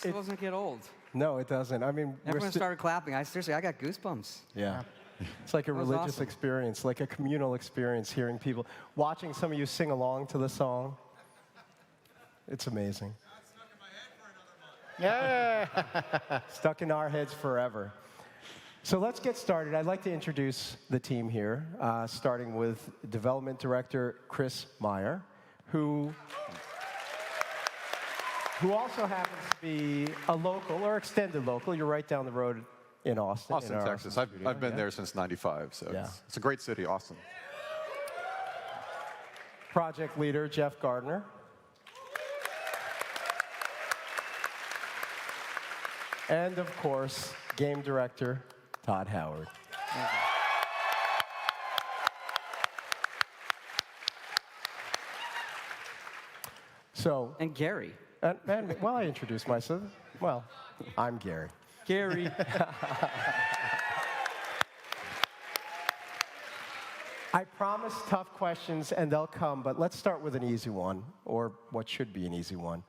It doesn't get old. No, it doesn't. I mean, everyone started clapping. Seriously, I got goosebumps. Yeah. It's like a religious awesome. experience, like a communal experience, hearing people, watching some of you sing along to the song. It's amazing. Yeah. Stuck in our heads forever. So let's get started. I'd like to introduce the team here, starting with Development Director Chris Meyer, who also happens to be a local or extended local. You're right down the road in Austin. Austin, Texas. I've been there since '95, so it's a great city, Austin. Project leader Jeff Gardner. And of course, game director Todd Howard. So, and Gary. Well, I introduced myself. Well, I'm Gary. Gary. I promise tough questions, and they'll come, but let's start with an easy one, or what should be an easy one.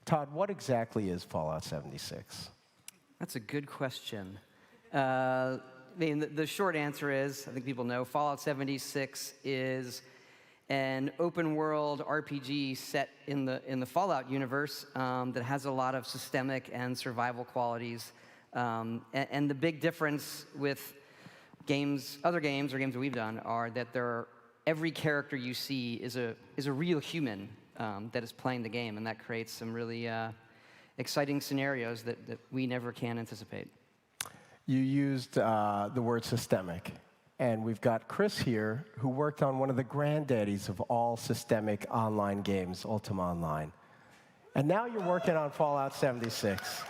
Todd, what exactly is Fallout 76? That's a good question. I mean, the short answer is, I think people know, Fallout 76 is an open-world RPG set in the Fallout universe that has a lot of systemic and survival qualities. And the big difference with other games or games that we've done, are that every character you see is a real human that is playing the game, and that creates some really exciting scenarios that we never can anticipate. You used the word systemic. And we've got Chris here, who worked on one of the granddaddies of all systemic online games, Ultima Online. And now you're working on Fallout 76.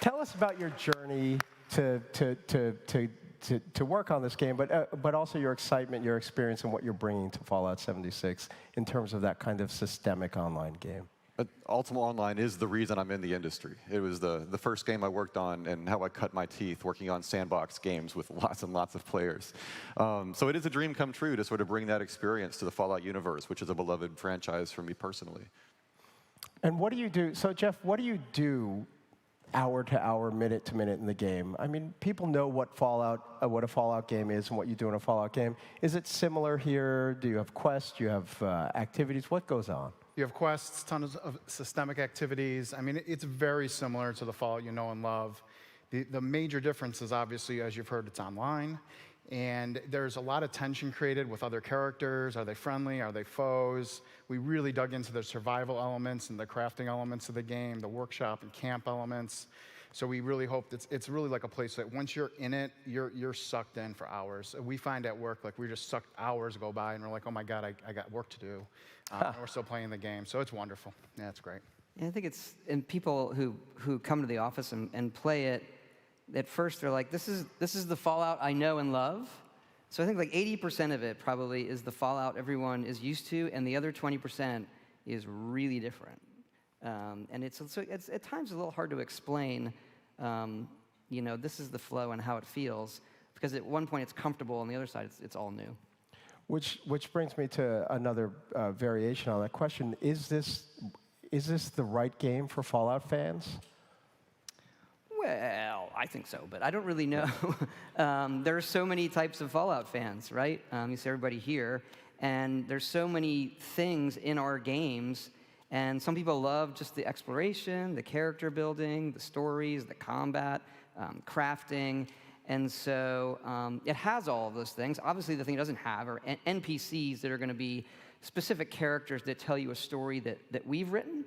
Tell us about your journey to work on this game, but also your excitement, your experience, and what you're bringing to Fallout 76 in terms of that kind of systemic online game. Ultima Online is the reason I'm in the industry. It was the first game I worked on and how I cut my teeth working on sandbox games with lots and lots of players. So it is a dream come true to sort of bring that experience to the Fallout universe, which is a beloved franchise for me personally. And what do you do? So Jeff, what do you do hour to hour, minute to minute in the game? I mean, people know what a Fallout game is and what you do in a Fallout game. Is it similar here? Do you have quests? Do you have activities? What goes on? You have quests, tons of systemic activities. I mean, it's very similar to the Fallout you know and love. The major difference is, obviously, as you've heard, it's online. And there's a lot of tension created with other characters. Are they friendly? Are they foes? We really dug into the survival elements and the crafting elements of the game, the workshop and camp elements. So we really hope it's really like a place that once you're in it, you're sucked in for hours. We find at work, like, we're just sucked, hours go by, and we're like, oh my God, I got work to do. And we're still playing the game, so it's wonderful. Yeah, it's great. Yeah, I think and people who come to the office and play it, at first they're like, this is the Fallout I know and love. So I think like 80% of it probably is the Fallout everyone is used to, and the other 20% is really different. And it's at times a little hard to explain, this is the flow and how it feels, because at one point it's comfortable, and the other side it's all new. Which brings me to another variation on that question. Is this the right game for Fallout fans? Well, I think so, but I don't really know. There are so many types of Fallout fans, right? You see everybody here, and there's so many things in our games, and some people love just the exploration, the character building, the stories, the combat, crafting, and so it has all of those things. Obviously, the thing it doesn't have are NPCs that are going to be specific characters that tell you a story that we've written.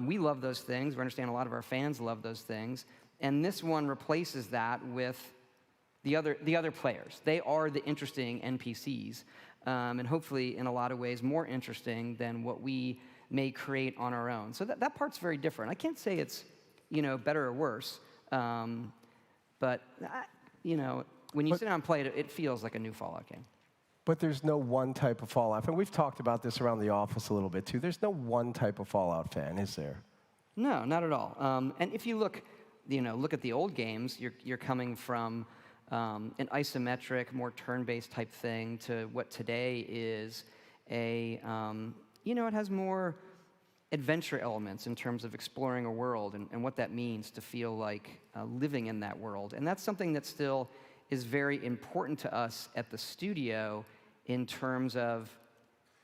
We love those things. We understand a lot of our fans love those things. And this one replaces that with the other players. They are the interesting NPCs, and hopefully, in a lot of ways, more interesting than what we may create on our own. So that part's very different. I can't say it's better or worse, but when you sit down and play it, it feels like a new Fallout game. But there's no one type of Fallout. And we've talked about this around the office a little bit, too. There's no one type of Fallout fan, is there? No, not at all. And if you look at the old games, you're coming from an isometric, more turn-based type thing to what today is it has more adventure elements in terms of exploring a world and what that means to feel like living in that world. And that's something that still is very important to us at the studio in terms of,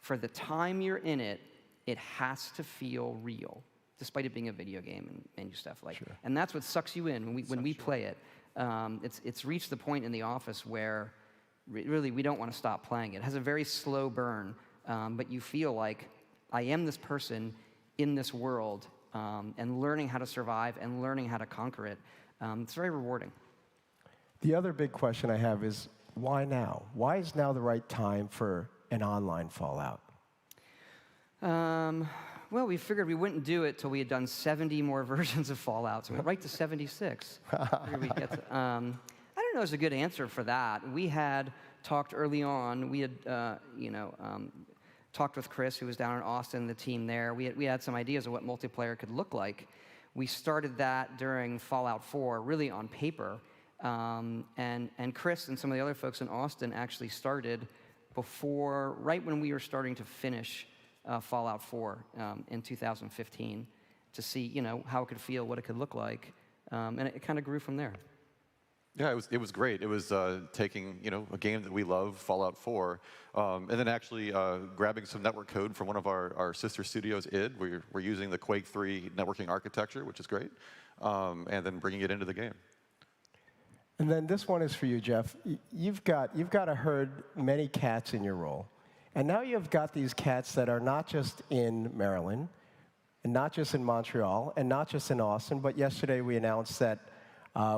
for the time you're in it, it has to feel real, despite it being a video game and menu stuff like. Sure. And that's what sucks you in when we play it. It's reached the point in the office where really we don't want to stop playing it. It has a very slow burn, but you feel like I am this person in this world, and learning how to survive and learning how to conquer it. It's very rewarding. The other big question I have is, why now? Why is now the right time for an online Fallout? Well, we figured we wouldn't do it till we had done 70 more versions of Fallout, so we're right to 76. Figured we'd get to, I don't know there's a good answer for that. We had talked early on, we had, talked with Chris, who was down in Austin, the team there. We had some ideas of what multiplayer could look like. We started that during Fallout 4, really on paper. And Chris and some of the other folks in Austin actually started right when we were starting to finish Fallout 4 in 2015 to see, how it could feel, what it could look like, and it kind of grew from there. Yeah, it was great. It was taking a game that we love, Fallout 4, and then actually grabbing some network code from one of our sister studios, id. We're using the Quake 3 networking architecture, which is great, and then bringing it into the game. And then this one is for you, Jeff. You've got to herd many cats in your role. And now you've got these cats that are not just in Maryland, and not just in Montreal, and not just in Austin, but yesterday we announced that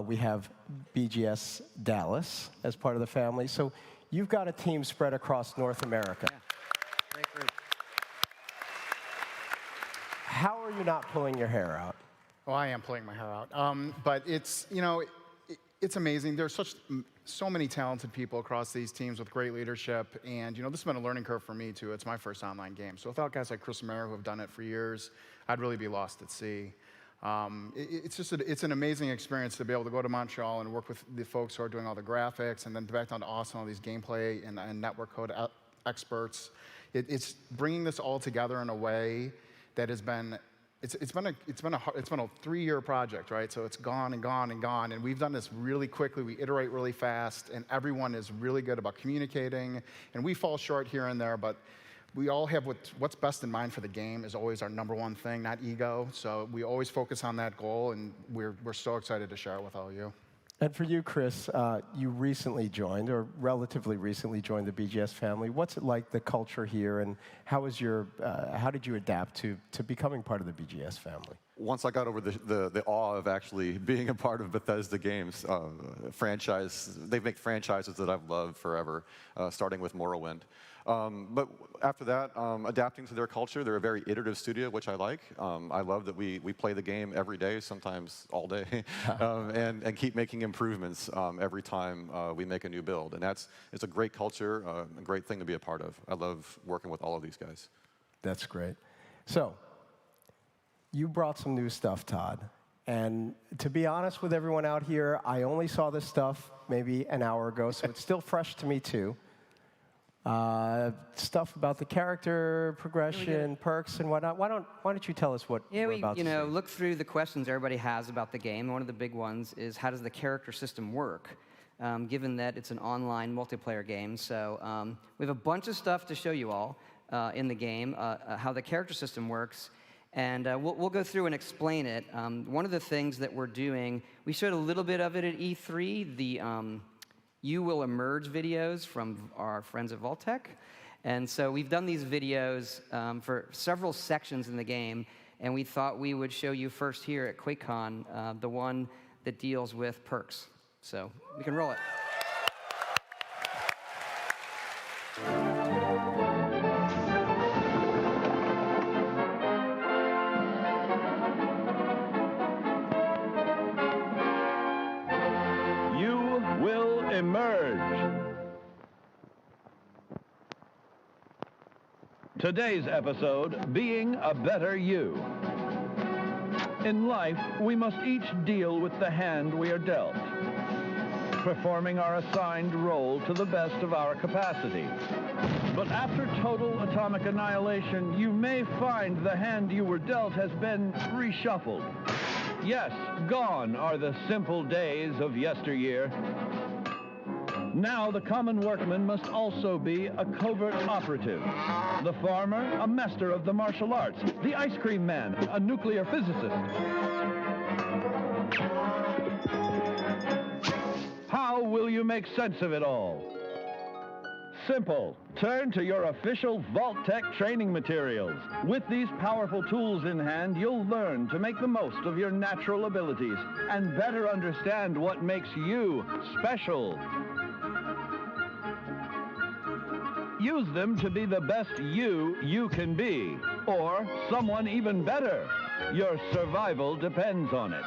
we have BGS Dallas as part of the family. So you've got a team spread across North America. Yeah. Great group. How are you not pulling your hair out? Well, I am pulling my hair out. But it's, it's amazing. There's so many talented people across these teams with great leadership, and this has been a learning curve for me too. It's my first online game, so without guys like Chris and Meyer who have done it for years, I'd really be lost at sea. It's an amazing experience to be able to go to Montreal and work with the folks who are doing all the graphics, and then back down to Austin, all these gameplay and network code experts. It's bringing this all together in a way that has been. It's been a 3-year project, right? So it's gone and gone and gone, and we've done this really quickly. We iterate really fast, and everyone is really good about communicating. And we fall short here and there, but we all have what's best in mind for the game is always our #1 thing, not ego. So we always focus on that goal, and we're so excited to share it with all of you. And for you, Chris, you recently joined, or relatively recently joined the BGS family. What's it like, the culture here, and how did you adapt to becoming part of the BGS family? Once I got over the awe of actually being a part of Bethesda Games franchise, they make franchises that I've loved forever, starting with Morrowind. But after that, adapting to their culture, they're a very iterative studio, which I like. I love that we play the game every day, sometimes all day, and keep making improvements every time we make a new build. And it's a great culture, a great thing to be a part of. I love working with all of these guys. That's great. So, you brought some new stuff, Todd. And to be honest with everyone out here, I only saw this stuff maybe an hour ago, so it's still fresh to me too. Stuff about the character progression, perks, and whatnot. Why don't you tell us what we're about to see? Look through the questions everybody has about the game. One of the big ones is, how does the character system work? Given that it's an online multiplayer game. So we have a bunch of stuff to show you all in the game, how the character system works. And we'll go through and explain it. One of the things that we're doing, we showed a little bit of it at E3, the You Will Emerge videos from our friends at Vault-Tec. And so we've done these videos for several sections in the game, and we thought we would show you first here at QuakeCon the one that deals with perks. So we can roll it. Today's episode, Being a Better You. In life, we must each deal with the hand we are dealt. performing our assigned role to the best of our capacity. But after total atomic annihilation, you may find the hand you were dealt has been reshuffled. Yes, gone are the simple days of yesteryear. Now the common workman must also be a covert operative. The farmer, a master of the martial arts. The ice cream man, a nuclear physicist. How will you make sense of it all? Simple. Turn to your official Vault-Tec training materials. With these powerful tools in hand, you'll learn to make the most of your natural abilities and better understand what makes you special. Use them to be the best you can be, or someone even better. Your survival depends on it.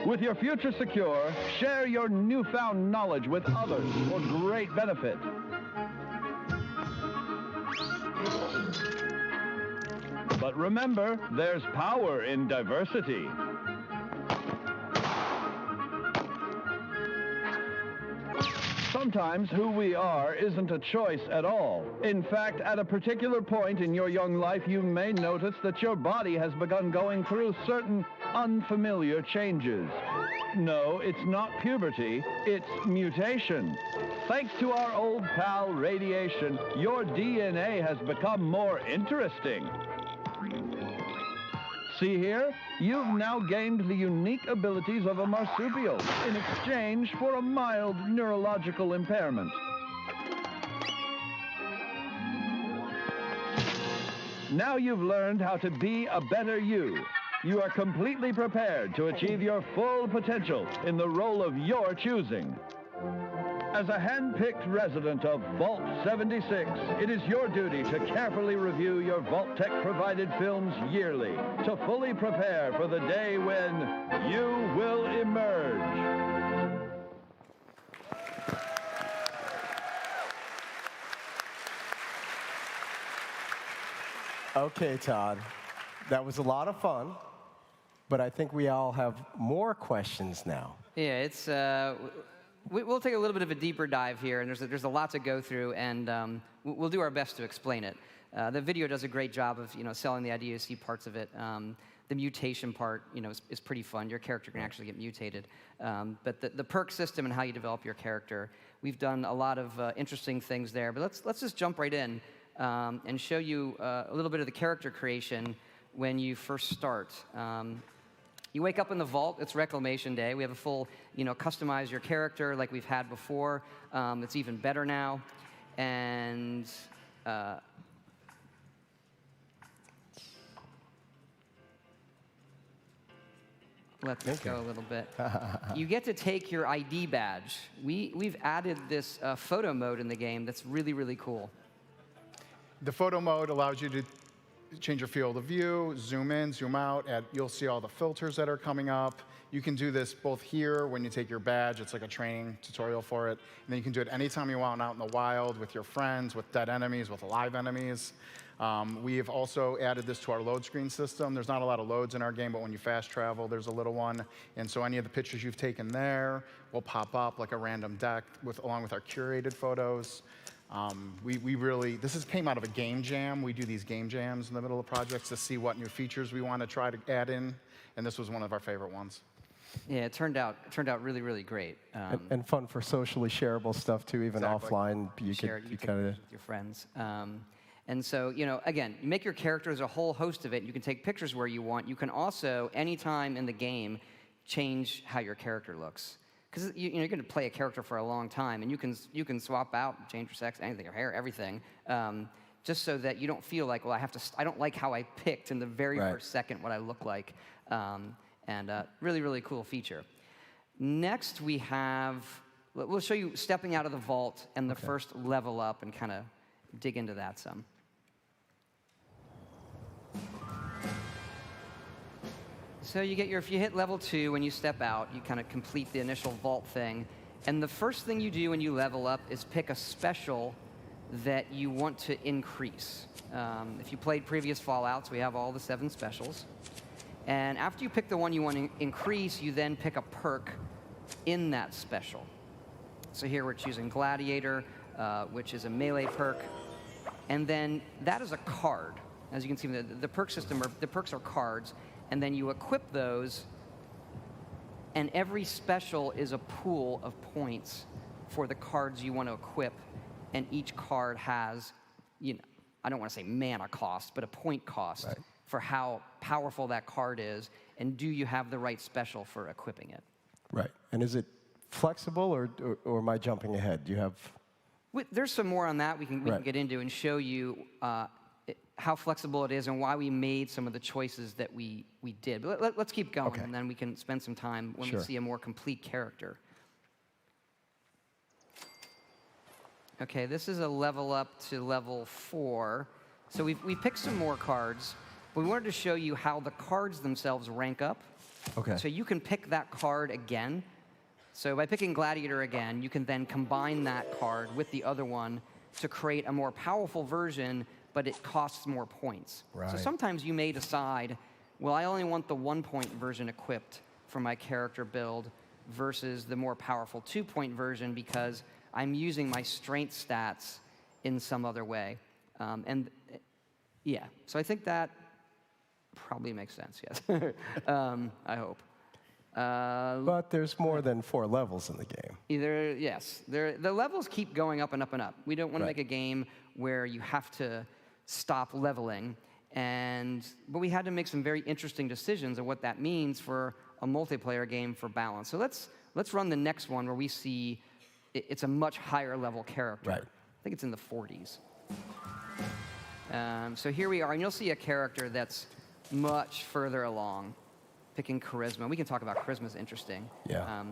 With your future secure, share your newfound knowledge with others for great benefit. But remember, there's power in diversity. Sometimes who we are isn't a choice at all. In fact, at a particular point in your young life, you may notice that your body has begun going through certain unfamiliar changes. No, it's not puberty, it's mutation. Thanks to our old pal radiation, your DNA has become more interesting. See here? You've now gained the unique abilities of a marsupial in exchange for a mild neurological impairment. Now you've learned how to be a better you. You are completely prepared to achieve your full potential in the role of your choosing. As a hand-picked resident of Vault 76, it is your duty to carefully review your Vault-Tec-provided films yearly to fully prepare for the day when you will emerge. Okay, Todd. That was a lot of fun, but I think we all have more questions now. Yeah, it's we'll take a little bit of a deeper dive here, and there's a lot to go through, and we'll do our best to explain it. The video does a great job of selling the idea. You see parts of it. The mutation part is pretty fun. Your character can actually get mutated. But the perk system and how you develop your character, we've done a lot of interesting things there. But let's just jump right in and show you a little bit of the character creation when you first start. You wake up in the vault, it's Reclamation Day. We have a full, customize your character like we've had before. It's even better now. And let's go a little bit. You get to take your ID badge. We've added this photo mode in the game that's really, really cool. The photo mode allows you to change your field of view, zoom in, zoom out, and you'll see all the filters that are coming up. You can do this both here when you take your badge. It's like a training tutorial for it. And then you can do it anytime you want out in the wild with your friends, with dead enemies, with alive enemies. We have also added this to our load screen system. There's not a lot of loads in our game, but when you fast travel, there's a little one. And so any of the pictures you've taken there will pop up like a random deck along with our curated photos. This came out of a game jam. We do these game jams in the middle of projects to see what new features we want to try to add in, and this was one of our favorite ones. Yeah, it turned out really, really great. And fun for socially shareable stuff too, even Exactly. offline. You Share could it, kind of with your friends. And so, again, you make your character as a whole host of it. You can take pictures where you want. You can also, anytime in the game, change how your character looks. Because you're going to play a character for a long time, and you can swap out, change your sex, anything, your hair, everything, just so that you don't feel like, well, I don't like how I picked in the very first second what I look like. Really, really cool feature. Next, we'll show you stepping out of the vault and the first level up, and kind of dig into that some. So if you hit level 2, when you step out, you kind of complete the initial vault thing. And the first thing you do when you level up is pick a special that you want to increase. If you played previous Fallouts, we have all the 7 specials. And after you pick the one you want to increase, you then pick a perk in that special. So here we're choosing Gladiator, which is a melee perk. And then that is a card. As you can see, the perk system, the perks are cards. And then you equip those, and every special is a pool of points for the cards you want to equip. And each card has, I don't want to say mana cost, but a point cost for how powerful that card is. And do you have the right special for equipping it? Right. And is it flexible, or am I jumping ahead? Do you have... There's some more on that we can get into and show you how flexible it is and why we made some of the choices that we did. But let's keep going, and then we can spend some time when we see a more complete character. Okay, this is a level up to level 4. So we picked some more cards, but we wanted to show you how the cards themselves rank up. Okay. So you can pick that card again. So by picking Gladiator again, you can then combine that card with the other one to create a more powerful version, but it costs more points. Right. So sometimes you may decide, well, I only want the 1-point version equipped for my character build versus the more powerful 2-point version because I'm using my strength stats in some other way. So I think that probably makes sense, yes. I hope. But there's more than 4 levels in the game. The levels keep going up and up and up. We don't want to make a game where you have to stop leveling. But we had to make some very interesting decisions of what that means for a multiplayer game for balance. So let's run the next one where we see it's a much higher level character. Right. I think it's in the 40s. So here we are, and you'll see a character that's much further along. Picking Charisma. We can talk about Charisma is interesting. Yeah.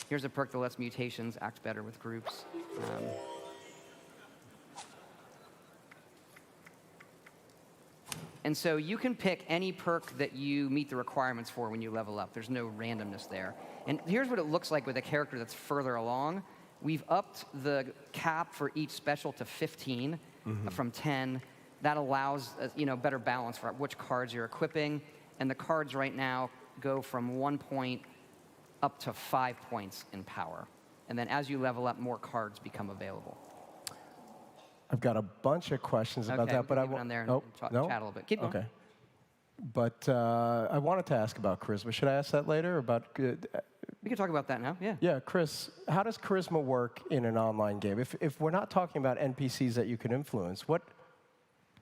Here's a perk that lets mutations act better with groups. And so you can pick any perk that you meet the requirements for when you level up. There's no randomness there. And here's what it looks like with a character that's further along. We've upped the cap for each special to 15 from 10. That allows better balance for which cards you're equipping. And the cards right now go from 1 point up to 5 points in power. And then as you level up, more cards become available. I've got a bunch of questions about that, but I want on there and chat a little bit. Keep going. Okay. But I wanted to ask about Charisma. Should I ask that later? We can talk about that now, yeah. Yeah, Chris, how does Charisma work in an online game? If we're not talking about NPCs that you can influence, what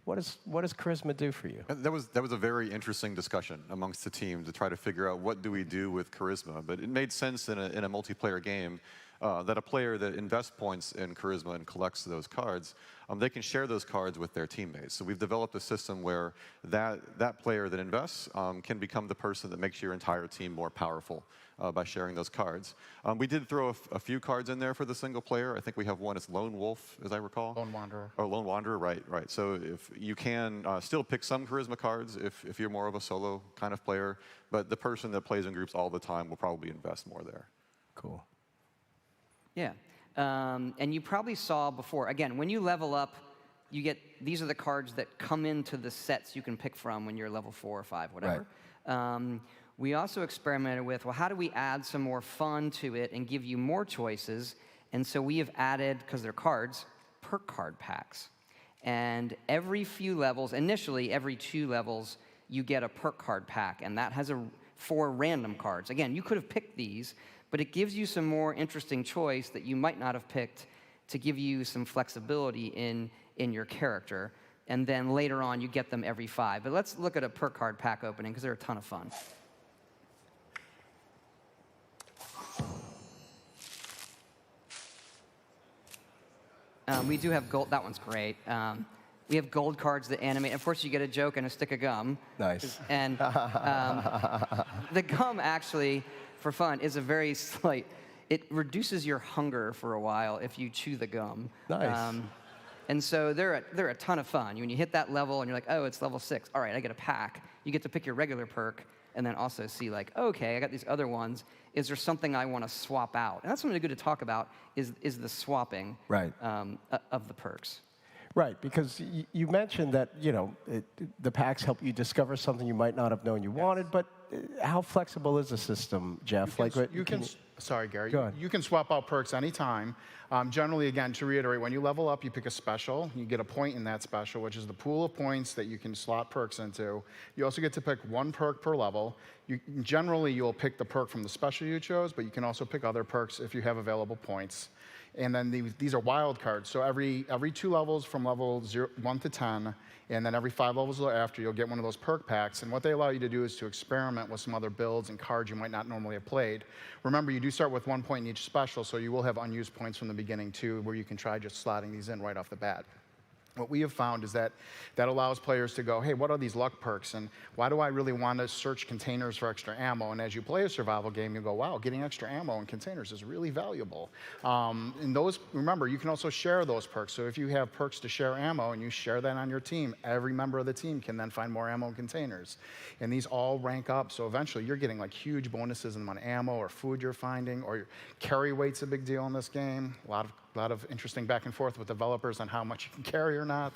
does Charisma do for you? That was a very interesting discussion amongst the team to try to figure out what do we do with Charisma. But it made sense in a multiplayer game that a player that invests points in Charisma and collects those cards, they can share those cards with their teammates. So we've developed a system where that player that invests can become the person that makes your entire team more powerful by sharing those cards. We did throw a few cards in there for the single player. I think we have one, it's Lone Wolf, as I recall. Lone Wanderer. Oh, Lone Wanderer, right. So if you can still pick some Charisma cards if you're more of a solo kind of player, but the person that plays in groups all the time will probably invest more there. Cool. Yeah. And you probably saw before, again, when you level up, these are the cards that come into the sets you can pick from when you're level 4 or 5, whatever. Right. We also experimented with, well, how do we add some more fun to it and give you more choices? And so we have added, because they're cards, perk card packs. And every few levels, initially every 2 levels, you get a perk card pack, and that has 4 random cards. Again, you could have picked these, but it gives you some more interesting choice that you might not have picked to give you some flexibility in your character. And then later on, you get them every 5. But let's look at a perk card pack opening, because they're a ton of fun. We do have gold. That one's great. We have gold cards that animate. Of course, you get a joke and a stick of gum. Nice. And the gum, actually, for fun, is a very slight. It reduces your hunger for a while if you chew the gum. Nice. And so they're a ton of fun. When you hit that level and you're like, oh, it's level 6. All right, I get a pack. You get to pick your regular perk and then also see like, okay, I got these other ones. Is there something I want to swap out? And that's something good to talk about is the swapping of the perks. Right, because you mentioned that the packs help you discover something you might not have known you wanted, but how flexible is the system, Jeff? Sorry, Gary. Go ahead. You can swap out perks anytime. Generally, again, to reiterate, when you level up, you pick a special. You get a point in that special, which is the pool of points that you can slot perks into. You also get to pick one perk per level. Generally, you'll pick the perk from the special you chose, but you can also pick other perks if you have available points. And then these are wild cards. So every 2 levels from level 1 to 10, and then every 5 levels after, you'll get one of those perk packs. And what they allow you to do is to experiment with some other builds and cards you might not normally have played. Remember, you do start with 1 point in each special, so you will have unused points from the beginning too, where you can try just slotting these in right off the bat. What we have found is that allows players to go, hey, what are these luck perks? And why do I really want to search containers for extra ammo? And as you play a survival game, you go, wow, getting extra ammo in containers is really valuable. And those, remember, you can also share those perks. So if you have perks to share ammo and you share that on your team, every member of the team can then find more ammo in containers. And these all rank up. So eventually you're getting like huge bonuses in the amount of ammo or food you're finding, or your carry weight's a big deal in this game. A lot of interesting back and forth with developers on how much you can carry or not.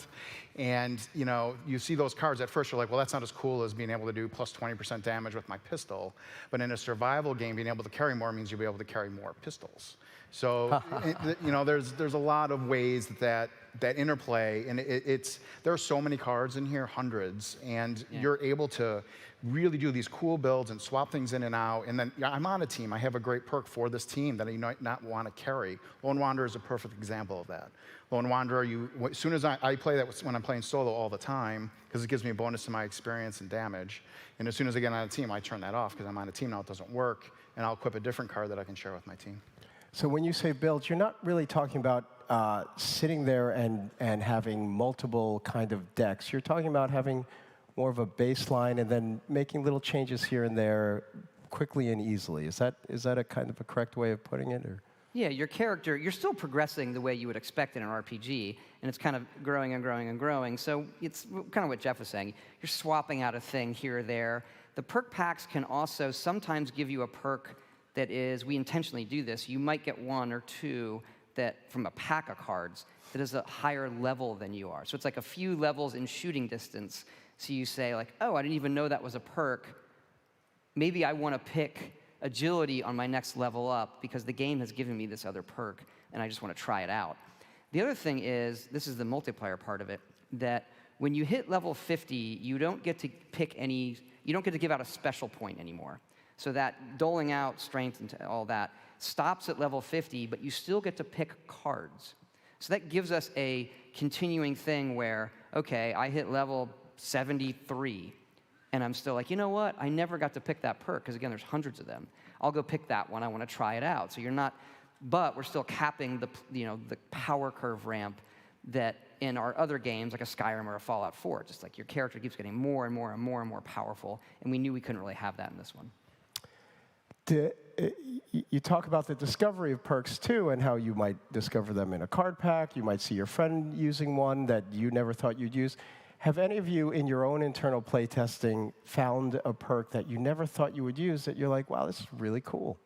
And you see those cards at first, you're like, well, that's not as cool as being able to do plus 20% damage with my pistol. But in a survival game, being able to carry more means you'll be able to carry more pistols. So there's a lot of ways that interplay, and there are so many cards in here, hundreds, and you're able to really do these cool builds and swap things in and out. And then I'm on a team. I have a great perk for this team that I might not want to carry. Lone Wanderer is a perfect example of that. Lone Wanderer, as soon as I play that when I'm playing solo all the time, because it gives me a bonus to my experience and damage. And as soon as I get on a team, I turn that off because I'm on a team now, it doesn't work, and I'll equip a different card that I can share with my team. So when you say builds, you're not really talking about sitting there and having multiple kind of decks. You're talking about having more of a baseline and then making little changes here and there quickly and easily. Is that a kind of a correct way of putting it? Or? Yeah, your character, you're still progressing the way you would expect in an RPG, and it's kind of growing and growing and growing. So it's kind of what Jeff was saying. You're swapping out a thing here or there. The perk packs can also sometimes give you a perk that is, we intentionally do this, you might get 1 or 2 that from a pack of cards that is a higher level than you are. So it's like a few levels in shooting distance. So you say like, oh, I didn't even know that was a perk. Maybe I want to pick agility on my next level up because the game has given me this other perk and I just want to try it out. The other thing is, this is the multiplayer part of it, that when you hit level 50, you don't get to you don't get to give out a special point anymore. So that doling out strength and all that stops at level 50, but you still get to pick cards. So that gives us a continuing thing where, okay, I hit level 73, and I'm still like, you know what? I never got to pick that perk, because again, there's hundreds of them. I'll go pick that one. I want to try it out. So you're not, but we're still capping the power curve ramp that in our other games, like a Skyrim or a Fallout 4, just like your character keeps getting more and more and more and more powerful, and we knew we couldn't really have that in this one. You talk about the discovery of perks, too, and how you might discover them in a card pack. You might see your friend using one that you never thought you'd use. Have any of you, in your own internal playtesting, found a perk that you never thought you would use that you're like, wow, this is really cool?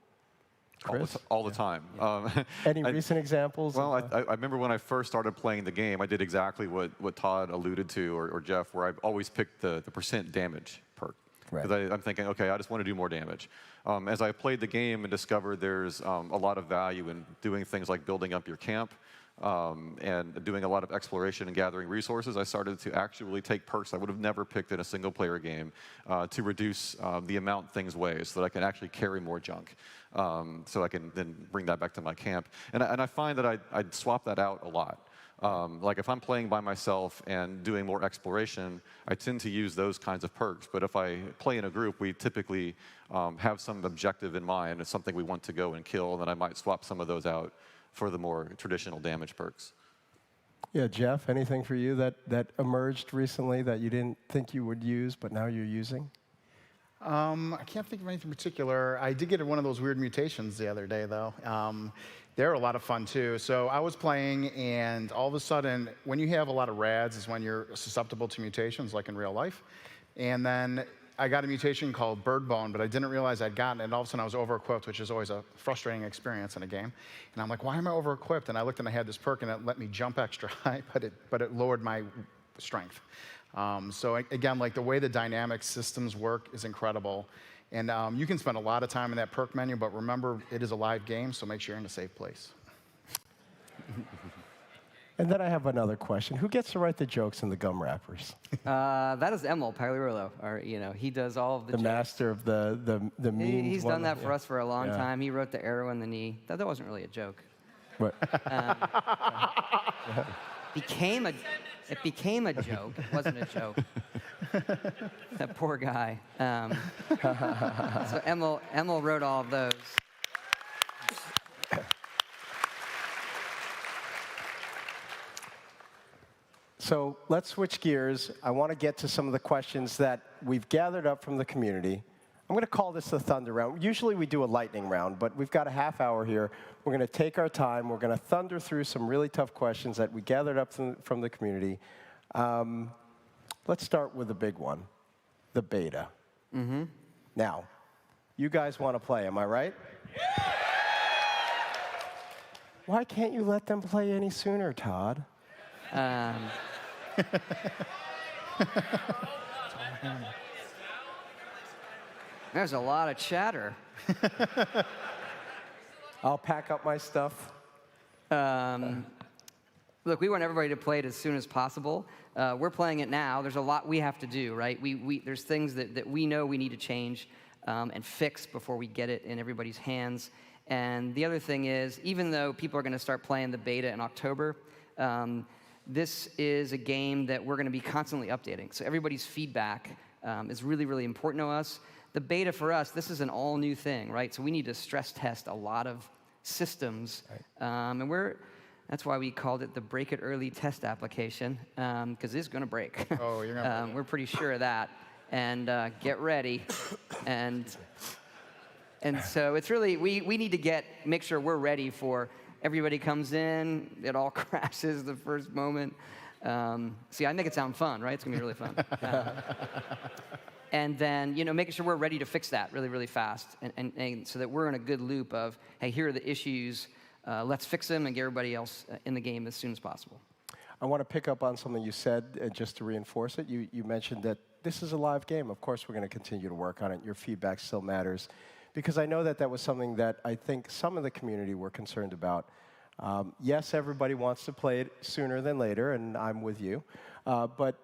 Chris? All the time. Yeah. Any recent examples? Well, I remember when I first started playing the game, I did exactly what Todd alluded to, or Jeff, where I've always picked the % damage perk. Because I'm thinking, okay, I just want to do more damage. As I played the game and discovered there's a lot of value in doing things like building up your camp, and doing a lot of exploration and gathering resources, I started to actually take perks I would have never picked in a single-player game to reduce the amount things weigh, so that I can actually carry more junk, so I can then bring that back to my camp. And I find that I'd swap that out a lot. Like if I'm playing by myself and doing more exploration, I tend to use those kinds of perks. But if I play in a group, we typically have some objective in mind. It's something we want to go and kill, and then I might swap some of those out for the more traditional damage perks. Yeah, Jeff, anything for you that emerged recently that you didn't think you would use, but now you're using? I can't think of anything particular. I did get one of those weird mutations the other day, though. They're a lot of fun, too. So I was playing, and all of a sudden, when you have a lot of rads is when you're susceptible to mutations, like in real life. And then I got a mutation called bird bone, but I didn't realize I'd gotten it, and all of a sudden I was over-equipped, which is always a frustrating experience in a game. And I'm like, why am I over-equipped? And I looked and I had this perk, and it let me jump extra high, but it lowered my strength. So again, like the way the dynamic systems work is incredible. And you can spend a lot of time in that perk menu, but remember, it is a live game, so make sure you're in a safe place. And then I have another question. Who gets to write the jokes in the gum wrappers? That is Emil Pagliarulo, or he does all of the jokes. Master of the memes. He's done that for us for a long Yeah. time. He wrote the arrow in the knee. That wasn't really a joke. What? It became a joke. It wasn't a joke. That poor guy. So Emil wrote all of those. So let's switch gears. I want to get to some of the questions that we've gathered up from the community. I'm going to call this the thunder round. Usually we do a lightning round, but we've got a half hour here. We're going to take our time. We're going to thunder through some really tough questions that we gathered up from the community. Let's start with the big one, the beta. Now, you guys want to play, am I right? Why can't you let them play any sooner, Todd? There's a lot of chatter. I'll pack up my stuff. Look, we want everybody to play it as soon as possible. We're playing it now. There's a lot we have to do, right? There's things that we know we need to change and fix before we get it in everybody's hands. And the other thing is, even though people are going to start playing the beta in October, this is a game that we're going to be constantly updating. So everybody's feedback is really, really important to us. The beta for us, this is an all-new thing, right? So we need to stress test a lot of systems. Right. And that's why we called it the Break It Early test application, because it's going to break. Oh, you're going to We're pretty sure of that. And get ready. And so it's really, we need to make sure we're ready for everybody comes in, it all crashes the first moment. See, I make it sound fun, right? It's going to be really fun. And then, making sure we're ready to fix that really, really fast. And so that we're in a good loop of, hey, here are the issues. Let's fix them and get everybody else in the game as soon as possible. I want to pick up on something you said, just to reinforce it. You mentioned that this is a live game. Of course, we're going to continue to work on it. Your feedback still matters. Because I know that was something that I think some of the community were concerned about. Yes, everybody wants to play it sooner than later, and I'm with you. But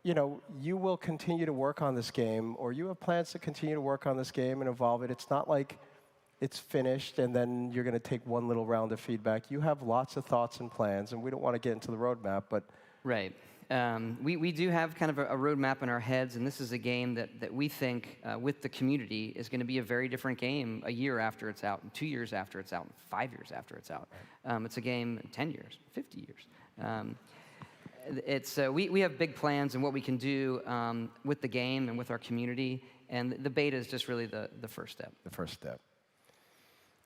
you will continue to work on this game, or you have plans to continue to work on this game and evolve it. It's not like it's finished and then you're going to take one little round of feedback. You have lots of thoughts and plans, and we don't want to get into the roadmap, but... Right. We do have kind of a roadmap in our heads, and this is a game that we think, with the community, is going to be a very different game a year after it's out, and 2 years after it's out, and 5 years after it's out. It's a game in 10 years, 50 years. We have big plans and what we can do with the game and with our community, and the beta is just really the first step. The first step.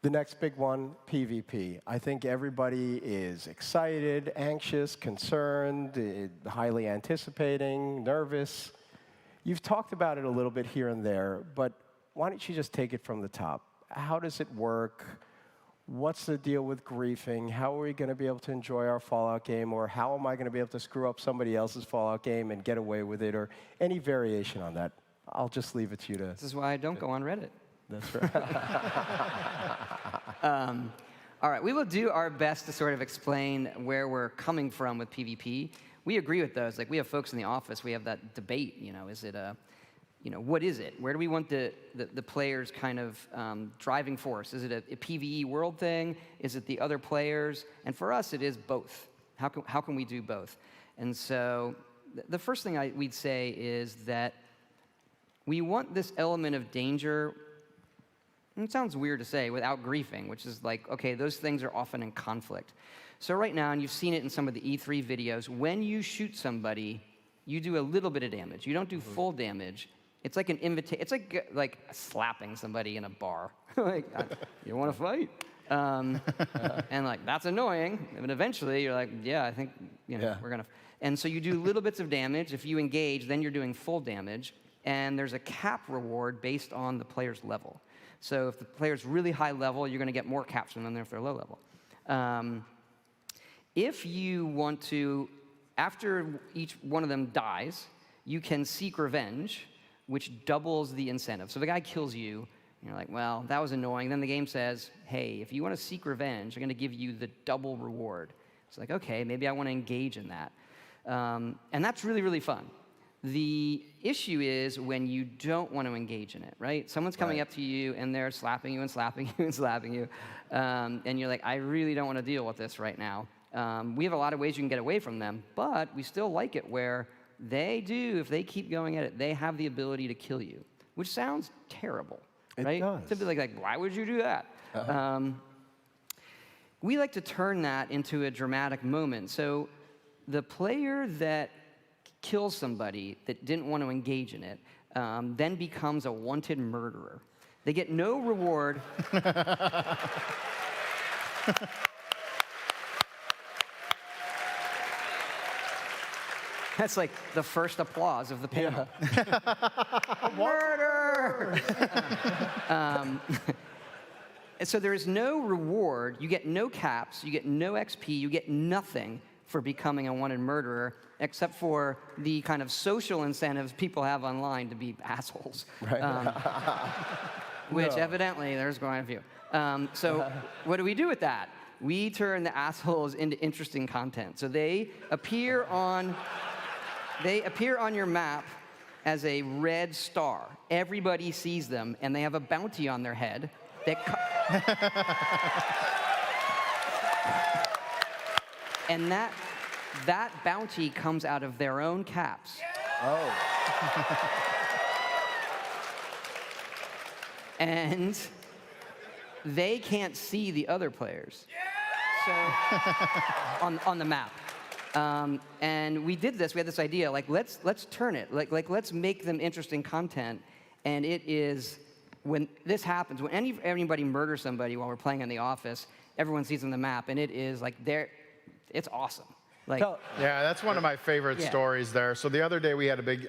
The next big one, PvP. I think everybody is excited, anxious, concerned, highly anticipating, nervous. You've talked about it a little bit here and there, but why don't you just take it from the top? How does it work? What's the deal with griefing? How are we going to be able to enjoy our Fallout game? Or how am I going to be able to screw up somebody else's Fallout game and get away with it? Or any variation on that. I'll just leave it to you to... This is why I don't go on Reddit. That's right. All right, we will do our best to sort of explain where we're coming from with PvP. We agree with those. Like, we have folks in the office, we have that debate, is it what is it? Where do we want the players kind of driving force? Is it a PvE world thing? Is it the other players? And for us, it is both. How can we do both? And so the first thing we'd say is that we want this element of danger. It sounds weird to say, without griefing, which is like, okay, those things are often in conflict. So right now, and you've seen it in some of the E3 videos, when you shoot somebody, you do a little bit of damage. You don't do full damage. It's like an invitation. It's like slapping somebody in a bar. Like, you want to fight? And like, that's annoying. And eventually, you're like, yeah, I think we're going to. And so you do little bits of damage. If you engage, then you're doing full damage. And there's a cap reward based on the player's level. So if the player's really high level, you're going to get more caps from them than if they're low level. If you want to, after each one of them dies, you can seek revenge which doubles the incentive. So if a guy kills you, and you're like, well, that was annoying. Then the game says, hey, if you want to seek revenge, I'm going to give you the double reward. It's like, okay, maybe I want to engage in that. And that's really, really fun. The issue is when you don't want to engage in it, right? Someone's coming up to you, and they're slapping you and slapping you and slapping you. And you're like, I really don't want to deal with this right now. We have a lot of ways you can get away from them, but we still like it where they do, if they keep going at it, they have the ability to kill you, which sounds terrible, right? It does. To be like, why would you do that? We like to turn that into a dramatic moment. So the player that kills somebody that didn't want to engage in it then becomes a wanted murderer. They get no reward. That's like the first applause of the panel. Murder! And so there is no reward. You get no caps. You get no XP. You get nothing for becoming a wanted murderer, except for the kind of social incentives people have online to be assholes. Right. Which evidently there's quite a few. So what do we do with that? We turn the assholes into interesting content. So they appear on your map as a red star. Everybody sees them, and they have a bounty on their head that and that bounty comes out of their own caps. Oh. And they can't see the other players. So on the map. And we did this. We had this idea, like let's turn it, like let's make them interesting content. And it is when this happens, when anybody murders somebody while we're playing in the office, everyone sees on the map, and it is like it's awesome. Like, yeah, that's one of my favorite stories there. So the other day we had a big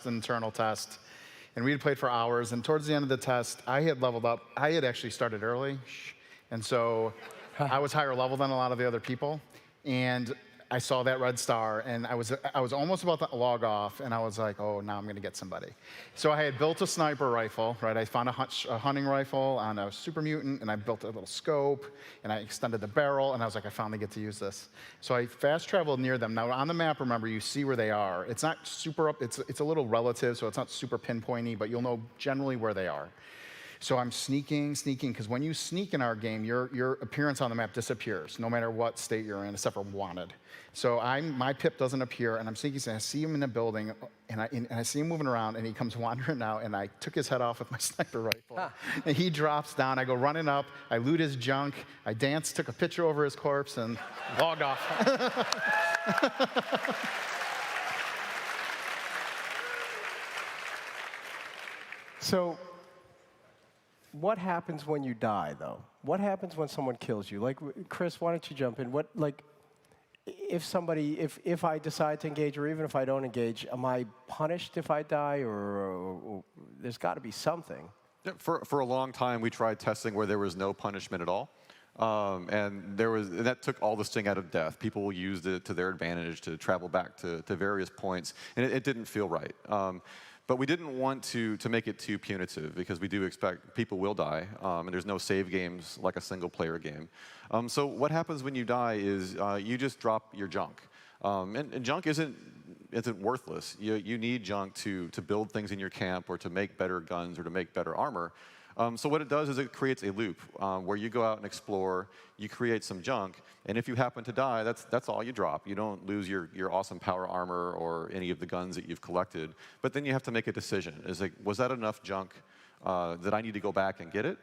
internal test, and we had played for hours. And towards the end of the test, I had leveled up. I had actually started early, and so I was higher level than a lot of the other people. And I saw that red star, and I was almost about to log off, and I was like, oh, now I'm going to get somebody. So I had built a sniper rifle, right? I found a hunting rifle on a super mutant, and I built a little scope, and I extended the barrel, and I was like, I finally get to use this. So I fast traveled near them. Now on the map, remember, you see where they are. It's not super up. It's a little relative, so it's not super pinpointy, but you'll know generally where they are. So I'm sneaking, because when you sneak in our game, your appearance on the map disappears, no matter what state you're in, except for wanted. So my pip doesn't appear, and I'm sneaking, and I see him in the building, and I see him moving around, and he comes wandering out, and I took his head off with my sniper rifle. And he drops down. I go running up. I loot his junk. I danced, took a picture over his corpse, and logged off. So what happens when you die, though? What happens when someone kills you? Like, Chris, why don't you jump in? If I decide to engage, or even if I don't engage, am I punished if I die, or there's got to be something? Yeah, for a long time, we tried testing where there was no punishment at all. And that took all the sting out of death. People used it to their advantage to travel back to various points, and it didn't feel right. But we didn't want to make it too punitive, because we do expect people will die, and there's no save games like a single-player game. So what happens when you die is you just drop your junk. And junk isn't worthless. You need junk to build things in your camp, or to make better guns, or to make better armor. So what it does is it creates a loop where you go out and explore, you create some junk, and if you happen to die, that's all you drop. You don't lose your awesome power armor or any of the guns that you've collected. But then you have to make a decision. Is like, was that enough junk that I need to go back and get it?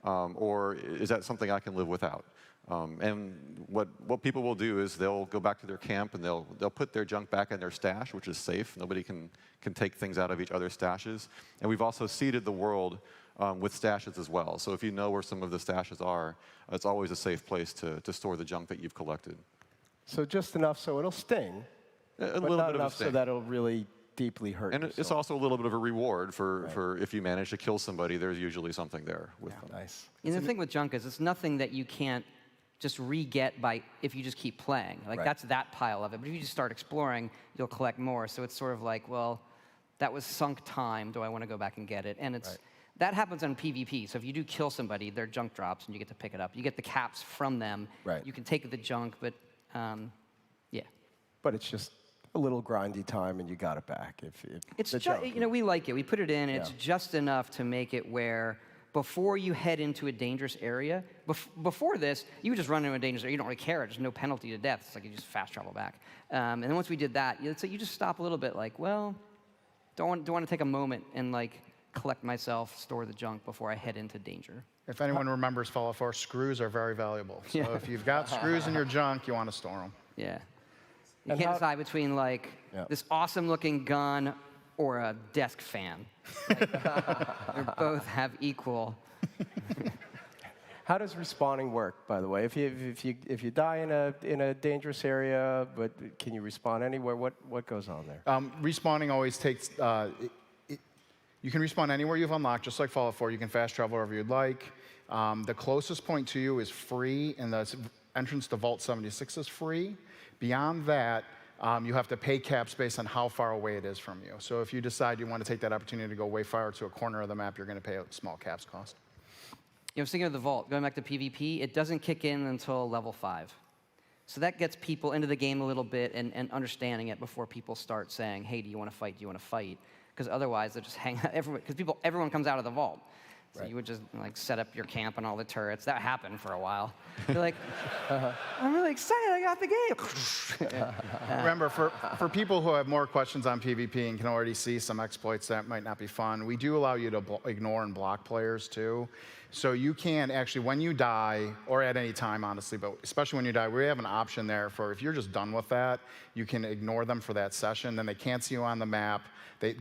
Or is that something I can live without? And what people will do is they'll go back to their camp, and they'll put their junk back in their stash, which is safe. Nobody can take things out of each other's stashes. And we've also seeded the world with stashes as well. So if you know where some of the stashes are, it's always a safe place to store the junk that you've collected. So just enough so it'll sting, but not not enough so that it'll really deeply hurt you. And it's also a little bit of a reward for if you manage to kill somebody, there's usually something there with them. Nice. And the thing with junk is it's nothing that you can't just re-get if you just keep playing. Like, that's that pile of it. But if you just start exploring, you'll collect more. So it's sort of like, well, that was sunk time. Do I want to go back and get it? And that happens on PvP. So if you do kill somebody, their junk drops, and you get to pick it up. You get the caps from them. Right. You can take the junk, but yeah. But it's just a little grindy time, and you got it back. It's the just, junk. you know, we like it. We put it in. Yeah. It's just enough to make it where before you head into a dangerous area, before this, you would just run into a dangerous area. You don't really care. There's no penalty to death. It's like you just fast travel back. And then once we did that, it's like you just stop a little bit. Like, well, don't want to take a moment and like collect myself, store the junk before I head into danger. If anyone remembers Fallout 4, screws are very valuable. So Yeah. if you've got screws in your junk, you want to store them. Yeah. You And can't how- decide between like this awesome-looking gun or a desk fan. Like, they both have equal. How does respawning work, by the way? If you die in a dangerous area, but can you respawn anywhere? What goes on there? Respawning always takes. You can respawn anywhere you've unlocked, just like Fallout 4. You can fast travel wherever you'd like. The closest point to you is free, and the entrance to Vault 76 is free. Beyond that, you have to pay caps based on how far away it is from you. So if you decide you want to take that opportunity to go way far to a corner of the map, you're going to pay a small caps cost. You know, speaking of the vault, going back to PvP, it doesn't kick in until level 5. So that gets people into the game a little bit and understanding it before people start saying, hey, do you want to fight? Do you want to fight? Because otherwise, they'll just hang out. Everyone comes out of the vault. So you would just like set up your camp on all the turrets. That happened for a while. You're like, I'm really excited. I got the game. Remember, for people who have more questions on PvP and can already see some exploits that might not be fun, we do allow you to ignore and block players too. So you can actually, when you die, or at any time, honestly, but especially when you die, we have an option there for if you're just done with that, you can ignore them for that session. Then they can't see you on the map. They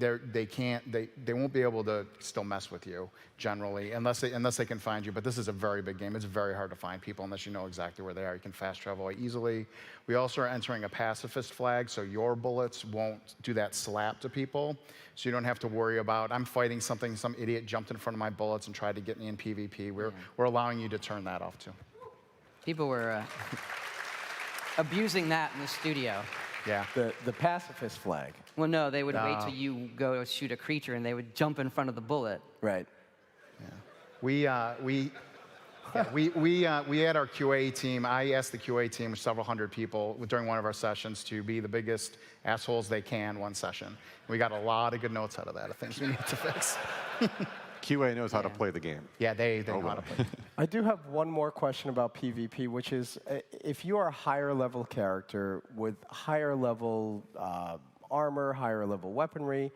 won't be able to still mess with you generally unless they can find you. But this is a very big game. It's very hard to find people unless you know exactly where they are. You can fast travel easily. We also are entering a pacifist flag, so your bullets won't do that slap to people. So you don't have to worry about I'm fighting something. Some idiot jumped in front of my bullets and tried to get me in PvP. We're allowing you to turn that off too. People were abusing that in the studio. Yeah. The pacifist flag. Well, no, they would wait till you go shoot a creature, and they would jump in front of the bullet. Right. We had our QA team. I asked the QA team, with several hundred people, during one of our sessions to be the biggest assholes they can one session. We got a lot of good notes out of that, of things we need to fix. QA knows how to play the game. Yeah, they know how to play. I do have one more question about PvP, which is if you are a higher level character with higher level armor, higher level weaponry,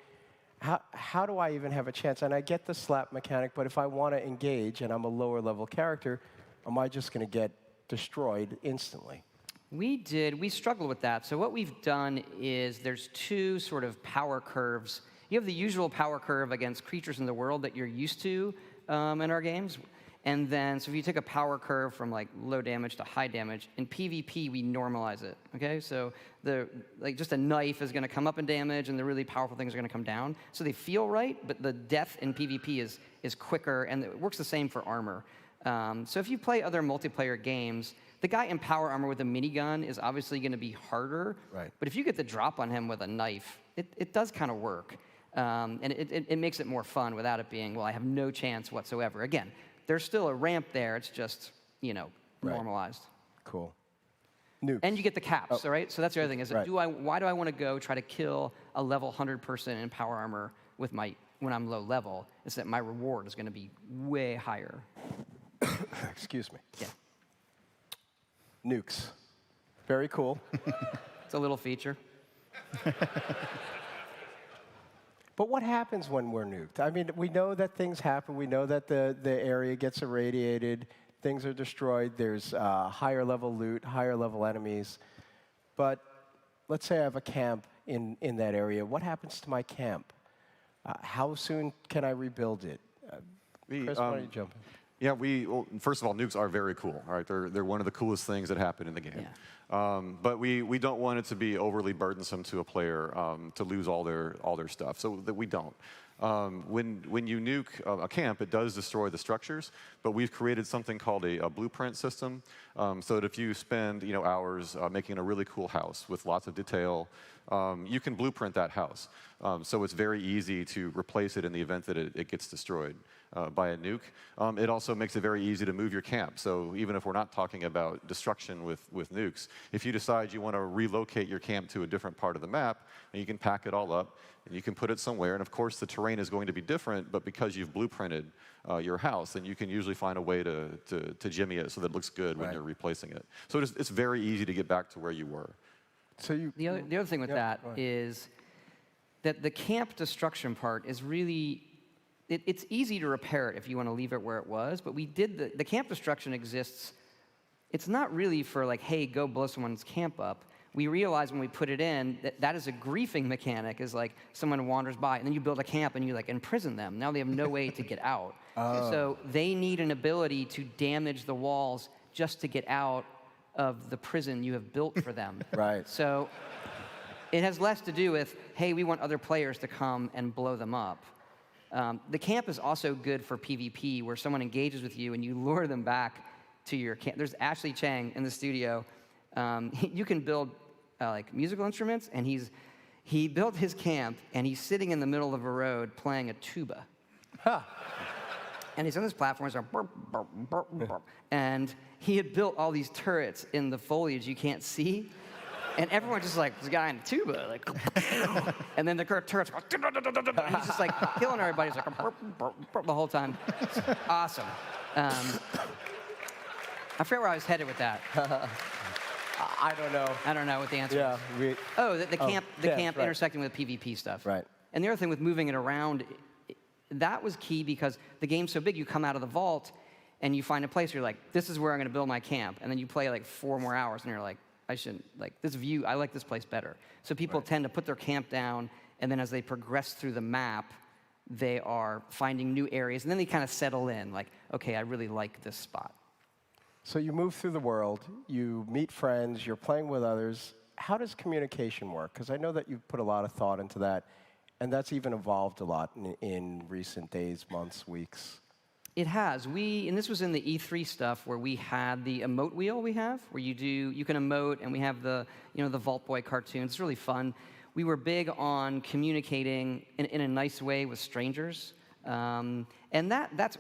how do I even have a chance? And I get the slap mechanic, but if I want to engage and I'm a lower level character, am I just going to get destroyed instantly? We struggled with that. So what we've done is there's two sort of power curves. You have the usual power curve against creatures in the world that you're used to in our games. And then, so if you take a power curve from like low damage to high damage, in PvP we normalize it, okay? So just a knife is gonna come up in damage and the really powerful things are gonna come down. So they feel right, but the death in PvP is quicker, and it works the same for armor. So if you play other multiplayer games, the guy in power armor with a minigun is obviously gonna be harder. Right. But if you get the drop on him with a knife, it does kind of work. And it makes it more fun without it being, well, I have no chance whatsoever. Again, there's still a ramp there. It's just, normalized. Cool. Nukes. And you get the caps, all right? So that's the other thing is, Right. why do I want to go try to kill a level 100 person in power armor with when I'm low level? It's that my reward is going to be way higher. Excuse me. Yeah. Nukes. Very cool. It's a little feature. But what happens when we're nuked? I mean, we know that things happen. We know that the area gets irradiated. Things are destroyed. There's higher level loot, higher level enemies. But let's say I have a camp in that area. What happens to my camp? How soon can I rebuild it? Chris, why don't you jump in? Yeah, well, first of all, nukes are very cool. All right, they're one of the coolest things that happen in the game. But we don't want it to be overly burdensome to a player to lose all their stuff, so that we don't. When you nuke a camp, it does destroy the structures, but we've created something called a blueprint system, so that if you spend hours making a really cool house with lots of detail, you can blueprint that house. So it's very easy to replace it in the event that it gets destroyed by a nuke. It also makes it very easy to move your camp. So even if we're not talking about destruction with nukes, if you decide you want to relocate your camp to a different part of the map, and you can pack it all up, and you can put it somewhere. And of course, the terrain is going to be different, but because you've blueprinted your house, then you can usually find a way to jimmy it so that it looks good when you're replacing it. So it's very easy to get back to where you were. So the other thing with that is that the camp destruction part is really, it's easy to repair it if you want to leave it where it was, but we did the camp destruction exists. It's not really for like, hey, go blow someone's camp up. We realized when we put it in that is a griefing mechanic, is like someone wanders by and then you build a camp and you like imprison them. Now they have no way to get out. So they need an ability to damage the walls just to get out of the prison you have built for them. Right. So it has less to do with, hey, we want other players to come and blow them up. The camp is also good for PvP, where someone engages with you and you lure them back to your camp. There's Ashley Chang in the studio. You can build like musical instruments, and he built his camp, and he's sitting in the middle of a road playing a tuba. Huh. And he's on this platform, so burp, burp, burp, burp. And he had built all these turrets in the foliage you can't see. And everyone's just like, this guy in a tuba, like, and then the turrets go, and he's just like killing everybody. He's like, burp, burp, burp, the whole time. It's awesome. I forget where I was headed with that. I don't know. I don't know what the answer is. The camp right. intersecting with PvP stuff. Right. And the other thing with moving it around, that was key because the game's so big, you come out of the vault and you find a place where you're like, this is where I'm going to build my camp. And then you play like 4 more hours and you're like, I shouldn't, like this view, I like this place better. So people tend to put their camp down, and then as they progress through the map, they are finding new areas, and then they kind of settle in, like, okay, I really like this spot. So you move through the world, you meet friends, you're playing with others. How does communication work? Because I know that you've put a lot of thought into that, and that's even evolved a lot in recent days, months, weeks. It has. And this was in the E3 stuff where we had the emote wheel where you can emote, and we have the Vault Boy cartoon. It's really fun. We were big on communicating in a nice way with strangers. And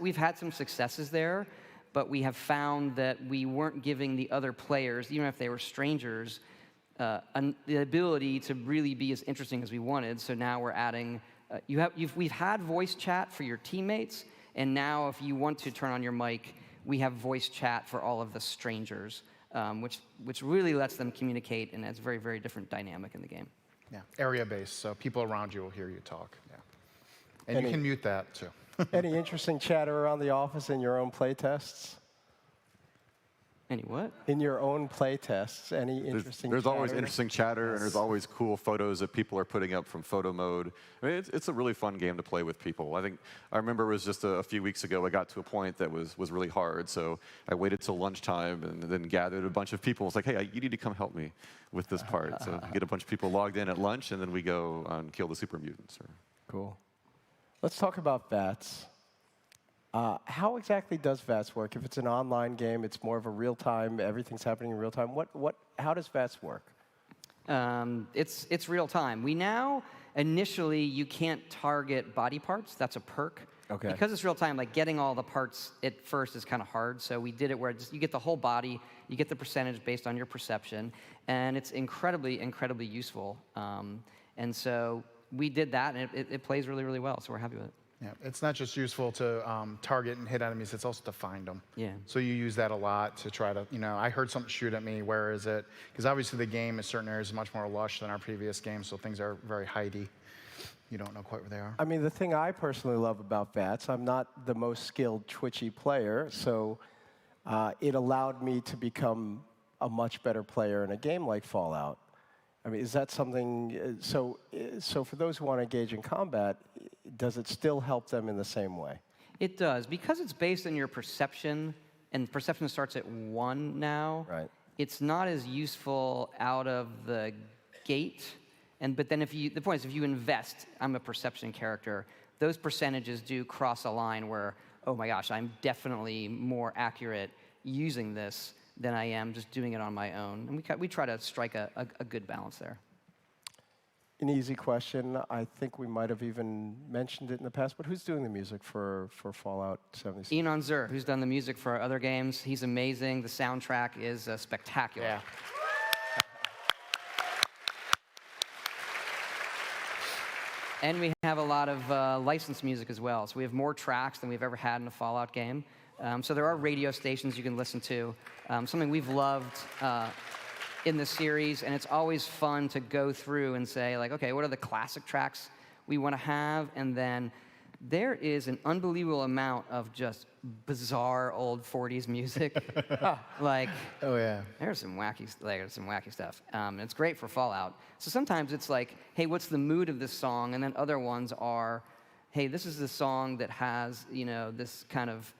we've had some successes there, but we have found that we weren't giving the other players, even if they were strangers, the ability to really be as interesting as we wanted. So now we're adding, we've had voice chat for your teammates, and now if you want to turn on your mic, we have voice chat for all of the strangers, which really lets them communicate, and it's a very, very different dynamic in the game. Yeah, area-based, so people around you will hear you talk. Yeah. And you can mute that, too. Any interesting chatter around the office in your own play tests? Any what? In your own play tests, any interesting There's chatter? always interesting chatter, and there's always cool photos that people are putting up from photo mode. I mean, it's a really fun game to play with people. I remember it was just a few weeks ago, I got to a point that was really hard, so I waited till lunchtime and then gathered a bunch of people. It's like, hey, you need to come help me with this part. So get a bunch of people logged in at lunch, and then we go and kill the super mutants. Cool. Let's talk about VATS. How exactly does VATS work? If it's an online game, it's more of a real-time, everything's happening in real time. How does VATS work? It's real time. We now, initially, you can't target body parts. That's a perk. Okay. Because it's real time, like getting all the parts at first is kind of hard. So we did it where you get the whole body, you get the percentage based on your perception, and it's incredibly, incredibly useful. And so we did that, and it plays really, really well. So we're happy with it. Yeah, it's not just useful to target and hit enemies, it's also to find them. Yeah. So you use that a lot to try to, I heard something shoot at me, where is it? Because obviously the game in certain areas is much more lush than our previous games, so things are very hidey. You don't know quite where they are. I mean, the thing I personally love about VATS, I'm not the most skilled Twitchy player, so it allowed me to become a much better player in a game like Fallout. I mean, is that something, so for those who want to engage in combat, does it still help them in the same way? It does. Because it's based on your perception, and perception starts at 1 now, right. it's not as useful out of the gate. But then the point is, if you invest, I'm a perception character, those percentages do cross a line where, oh my gosh, I'm definitely more accurate using this than I am just doing it on my own. And we try to strike a good balance there. An easy question. I think we might have even mentioned it in the past, but who's doing the music for Fallout 76? Ian Onzer, who's done the music for our other games. He's amazing. The soundtrack is spectacular. Yeah. And we have a lot of licensed music as well. So we have more tracks than we've ever had in a Fallout game. So there are radio stations you can listen to. Something we've loved in the series, and it's always fun to go through and say, like, okay, what are the classic tracks we want to have? And then there is an unbelievable amount of just bizarre old 40s music. Like, Oh, yeah. there's some wacky stuff. And it's great for Fallout. So sometimes it's like, hey, what's the mood of this song? And then other ones are, hey, this is the song that has, this kind of,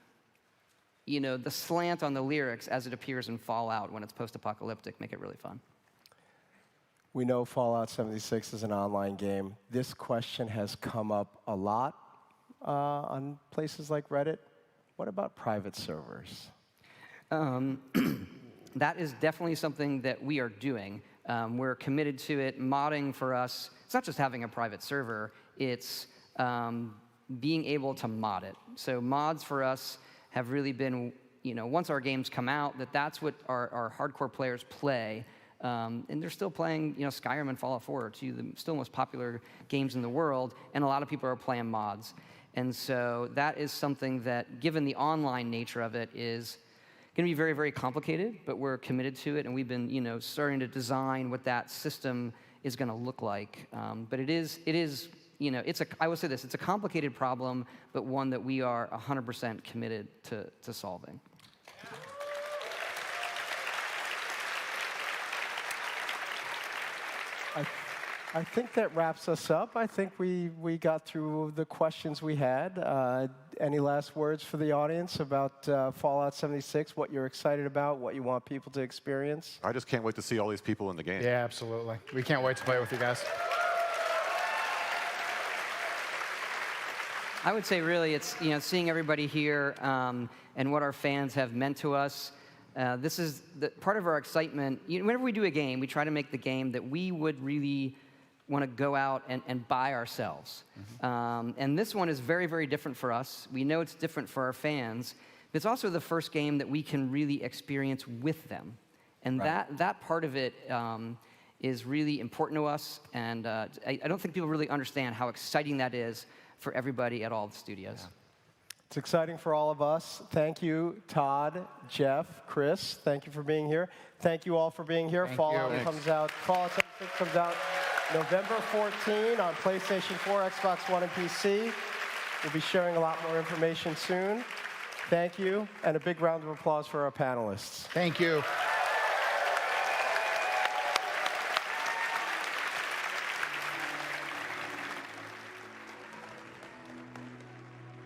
the slant on the lyrics as it appears in Fallout when it's post-apocalyptic, make it really fun. We know Fallout 76 is an online game. This question has come up a lot on places like Reddit. What about private servers? That is definitely something that we are doing. We're committed to it. Modding for us, it's not just having a private server, it's being able to mod it. So mods for us have really been, once our games come out, that's what our hardcore players play. And they're still playing, Skyrim and Fallout 4, two of the still most popular games in the world, and a lot of people are playing mods. And so that is something that, given the online nature of it, is going to be very, very complicated, but we're committed to it, and we've been, starting to design what that system is going to look like. But it is, I will say this, it's a complicated problem, but one that we are 100% committed to solving. I think that wraps us up. I think we got through the questions we had. Any last words for the audience about Fallout 76, what you're excited about, what you want people to experience? I just can't wait to see all these people in the game. Yeah, absolutely. We can't wait to play with you guys. I would say really it's seeing everybody here and what our fans have meant to us. This is part of our excitement. Whenever we do a game, we try to make the game that we would really want to go out and buy ourselves. Mm-hmm. And this one is very, very different for us. We know it's different for our fans. But it's also the first game that we can really experience with them. And right. that part of it is really important to us. And I don't think people really understand how exciting that is for everybody at all the studios. Yeah. It's exciting for all of us. Thank you, Todd, Jeff, Chris. Thank you for being here. Thank you all for being here. Fallout 76 comes out November 14 on PlayStation 4, Xbox One, and PC. We'll be sharing a lot more information soon. Thank you, and a big round of applause for our panelists. Thank you.